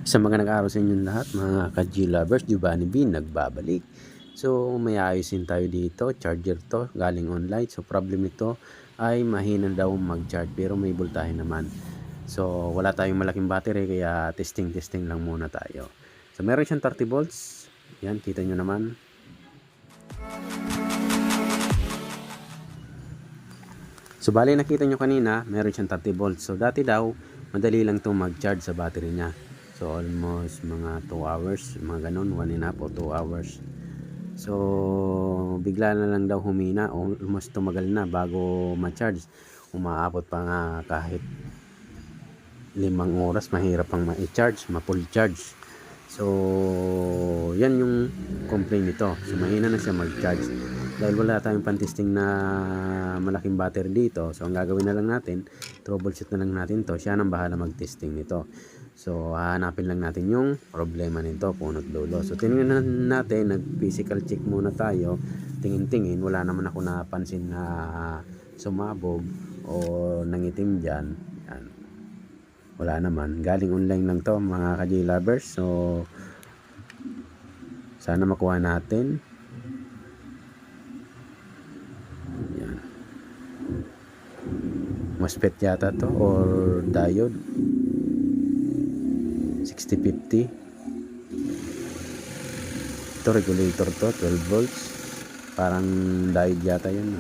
Sa mga nag-aaral sa inyong lahat, mga ka-G lovers, Giovanni B nagbabalik. So, may ayusin tayo dito. Charger to, galing online. So, problem nito ay mahina daw mag-charge pero may voltahe naman. So, wala tayong malaking battery kaya testing lang muna tayo. So, meron siyang 30 volts. Yan, kita nyo naman. So, bali nakita nyo kanina, meron siyang 30 volts. So, dati daw, madali lang itong mag-charge sa battery niya. So, almost mga 2 hours, mga ganun, 1.5 o 2 hours. So, bigla na lang daw humina, almost tumagal na bago ma-charge. Umaabot pa nga kahit 5 oras, mahirap pang ma-charge, ma-full charge. So, yan yung complaint nito. So, mahina na siya mag-charge. Dahil wala tayong pan-testing na malaking battery dito, so ang gagawin na lang natin, troubleshoot na lang natin to. Siya nang bahala mag-testing nito. So, hahanapin lang natin yung problema nito, punot dulo. So, tingnan natin, nag-physical check muna tayo. Tingin-tingin, wala naman ako napansin na sumabog o nangitim dyan. Yan. Wala naman. Galing online lang to, mga ka-J lovers. So, sana makuha natin. Yan. MOSFET yata to or diode. 6050. Ito regulator to, 12 volts. Parang diode yata yun.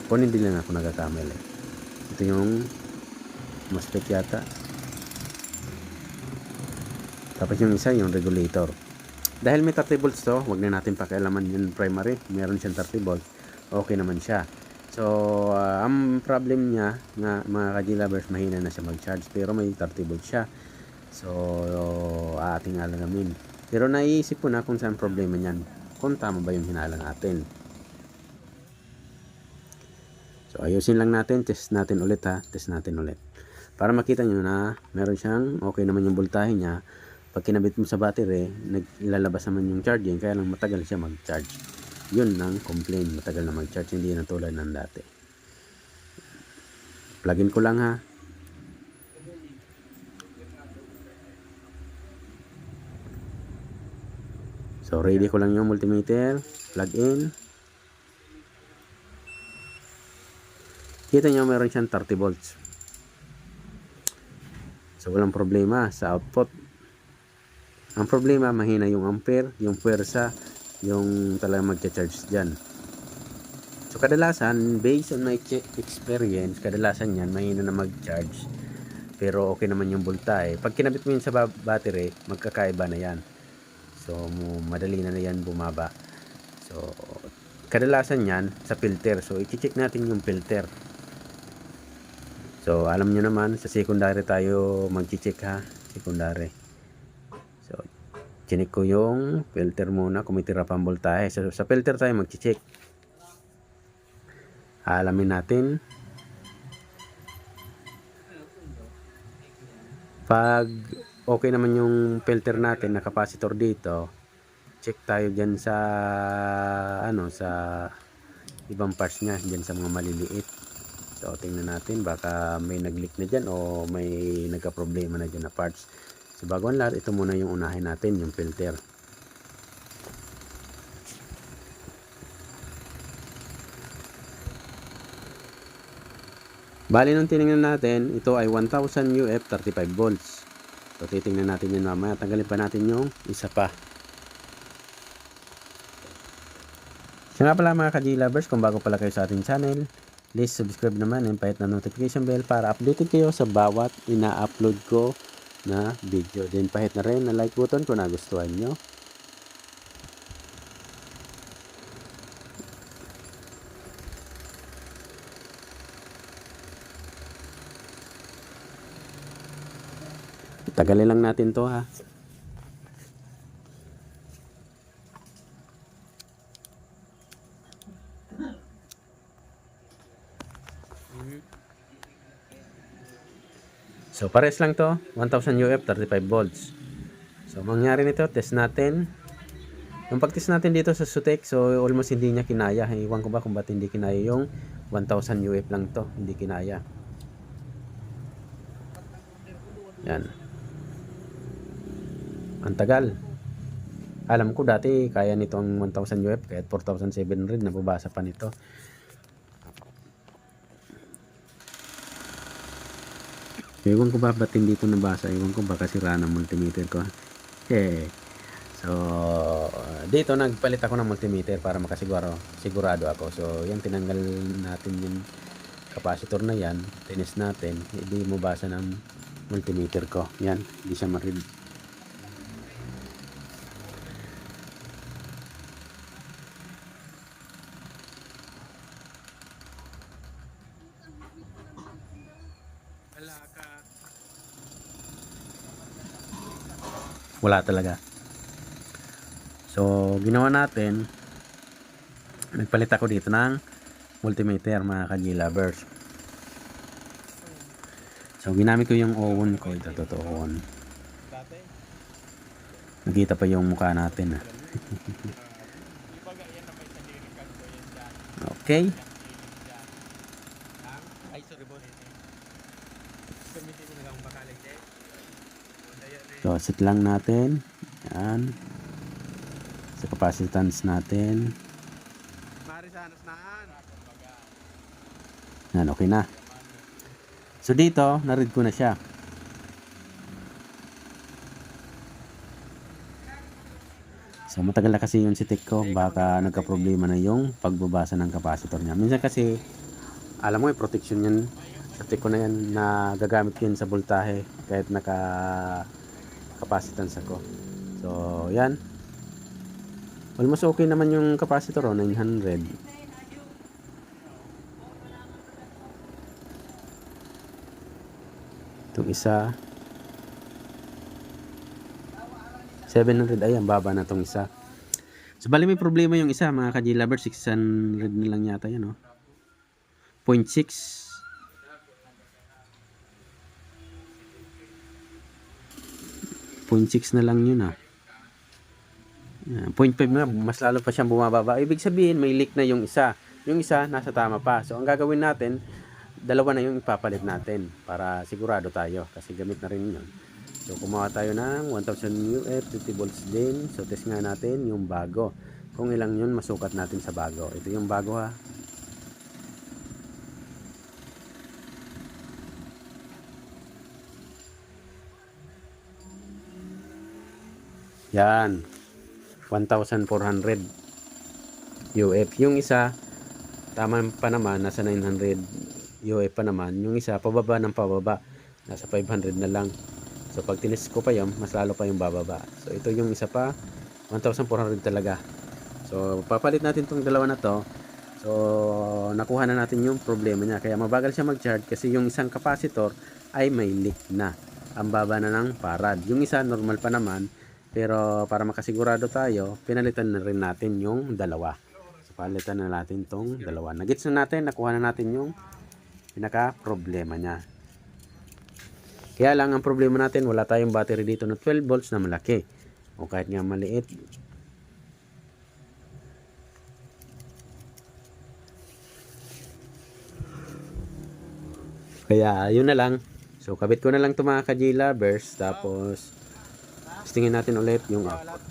Kung hindi lang ako nagkakamali. Ito yung MOSFET yata. Tapos yung isa yung regulator. Dahil may 30 volts to, wag na natin pakialaman yung primary. Meron siyang 30 volts. Okay naman siya. So, ang problem niya, nga, mga ka-G lovers, mahina na siya mag-charge. Pero may 30 volts siya. So, ating alalamin. Pero naiisip ko na kung saan problema niyan. Kung tama ba yung hinala natin. So, ayusin lang natin. Test natin ulit ha. Test natin ulit. Para makita nyo na meron siyang okay naman yung voltahe niya. Pag kinabit mo sa battery, naglalabas naman yung charging. Kaya lang matagal siya mag-charge. Yun ang complaint. Matagal na mag-charge. Hindi na tulad ng dati. Plugin ko lang ha. So, ready ko lang yung multimeter. Plug in. Kita nyo meron siyang 30 volts. So, walang problema sa output. Ang problema, mahina yung ampere, yung puwersa, yung talagang magcha-charge dyan. So, kadalasan, based on my experience, kadalasan yan, mahina na mag-charge. Pero okay naman yung voltahe. Pag kinabit mo yun sa battery, magkakaiba na yan. So, madali na yan bumaba. So, kadalasan yan sa filter. So, i-check natin yung filter. So, alam nyo naman, sa secondary tayo mag-check ha. Secondary. So, chinik ko yung filter muna kung may tira pang voltahe. So, sa filter tayo mag-check. Alamin natin. Pag okay naman yung filter natin na capacitor dito, check tayo dyan sa sa ibang parts nya, dyan sa mga maliliit. So tingnan natin, baka may nag-leak na dyan o may nagka-problema na dyan na parts. So bago ang lahat, ito muna yung unahin natin, yung filter. Bali nung tinignan natin, ito ay 1000 UF 35 volts. So titingnan natin yun mamaya. Tanggalin pa natin yung isa pa. Siya nga pala mga ka-G lovers, kung bago pala kayo sa ating channel, please subscribe naman and pahit na notification bell para updated kayo sa bawat ina-upload ko na video. Then pahit na rin na like button kung nagustuhan nyo. Tagalin lang natin to ha. So pares lang to, 1000 UF 35 volts. So mangyari nito, test natin. Yung pag-test natin dito sa Sutek, so almost hindi niya kinaya. Iwan ko ba kung ba't hindi kinaya yung 1000 UF lang to, hindi kinaya. Yan. Ang tagal. Alam ko dati kaya nito ang 1000 UF kahit 4700 nababasa pa nito. Ewan ko ba ba't hindi ito nabasa? Ewan ko baka sira ng multimeter ko. Okay. So, dito nagpalit ako ng multimeter para sigurado ako. So, yan tinanggal natin yung capacitor na yan. Tinis natin. Hindi mo basa ng multimeter ko. Yan. Hindi siya ma-read. Wala talaga. So, ginawa natin, nagpalit ako dito ng multimeter mga ka-G-lovers. So, ginamit ko yung OWON ko. Ito, OWON. Nakita pa yung mukha natin. Okay. So, set lang natin. Yan. Sa capacitance natin. Yan, okay na. So, dito, na-read ko na siya. So, matagal na kasi yung sitik ko. Baka nagka-problema na yung pagbabasa ng capacitor niya. Minsan kasi, alam mo, protection yan. Sitik ko na yan na gagamit yun sa voltahe. Kahit naka-capacitance ako. So, yan. Almost okay naman yung capacitor, 900. Itong isa 700, ayan, baba na tong isa. So, bali may problema yung isa, mga ka-G-lover. 600 na lang yata yan, no? 0.6. 0.6 na lang yun, ah. 0.5 na, mas lalo pa siyang bumababa. Ibig sabihin, may leak na yung isa. Yung isa, nasa tama pa. So, ang gagawin natin, dalawa na yung ipapalit natin para sigurado tayo. Kasi gamit na rin yun. So, kumuha tayo ng 1000 UF, 50 volts din. So, test nga natin yung bago. Kung ilang yun, masukat natin sa bago. Ito yung bago, ha. Yan. 1,400 UF. Yung isa, tama pa naman, nasa 900 UF pa naman. Yung isa, pababa ng pababa. Nasa 500 na lang. So, pag tinis ko pa yun, mas lalo pa yung bababa. So, ito yung isa pa, 1,400 talaga. So, papalit natin tong dalawa na to. So, nakuha na natin yung problema niya. Kaya mabagal siya mag-charge kasi yung isang capacitor ay may leak na. Ang baba na ng farad. Yung isa, normal pa naman. Pero, para makasigurado tayo, pinalitan na rin natin yung dalawa. So, palitan na natin tong dalawa. Nagets na natin, nakuha na natin yung pinaka-problema niya. Kaya lang ang problema natin, wala tayong battery dito na 12 volts na malaki. O kahit nga maliit. Kaya yun na lang. So kabit ko na lang ito mga ka-G-lovers. Tapos testingin natin ulit yung output.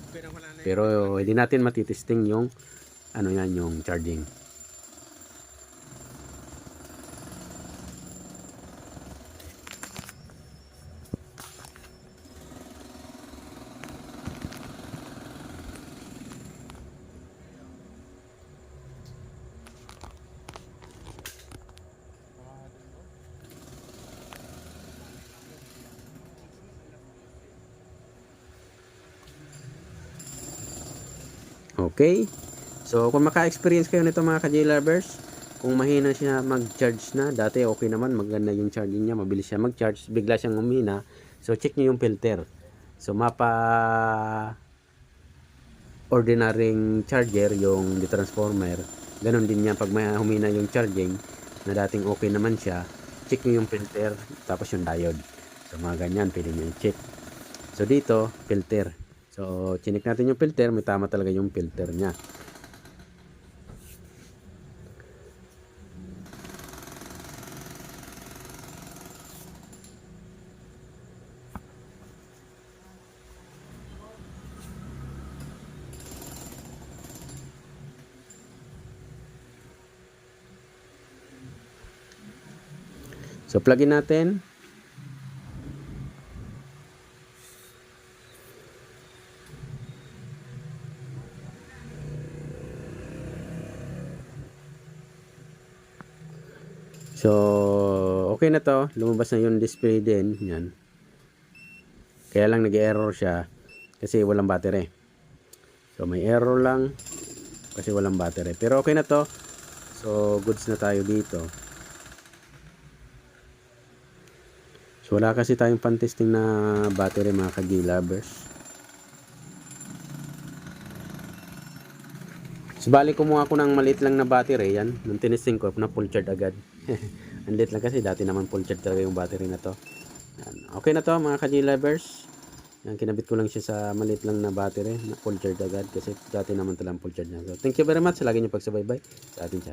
Pero hindi natin matitesting yung ano yan, yung charging. Okay. So, kung maka-experience kayo nito mga ka-J-lovers, kung mahina siya mag-charge na, dati okay naman, maganda yung charging niya, mabilis siya mag-charge, bigla siyang humina. So, check niyo yung filter. So, ordinaryong charger, yung transformer, ganun din yan. Pag may humina yung charging, na dating okay naman siya, check niyo yung filter, tapos yung diode. So, mga ganyan, pwede niyo i-check. So, dito, filter. So, chinik natin yung filter, may tama talaga yung filter niya. So plug in natin. So okay na to, lumabas na yung display din, yan. Kaya lang nag-error siya kasi walang battery. So may error lang kasi walang battery. Pero okay na to. So goods na tayo dito. So wala kasi tayong pan-testing na battery mga ka-G-lovers. So bali kumuha ko ng maliit lang na battery, yan. Nung tinesting ko na full charge agad. Ang liit lang kasi dati naman full charge talaga yung battery na to. Yan. Okay na to mga ka-G-lovers. Yan, kinabit ko lang siya sa maliit lang na battery na full charge agad kasi dati naman talagang full charge na. So thank you very much sa lagi niyo pagsubaybay sa ating channel.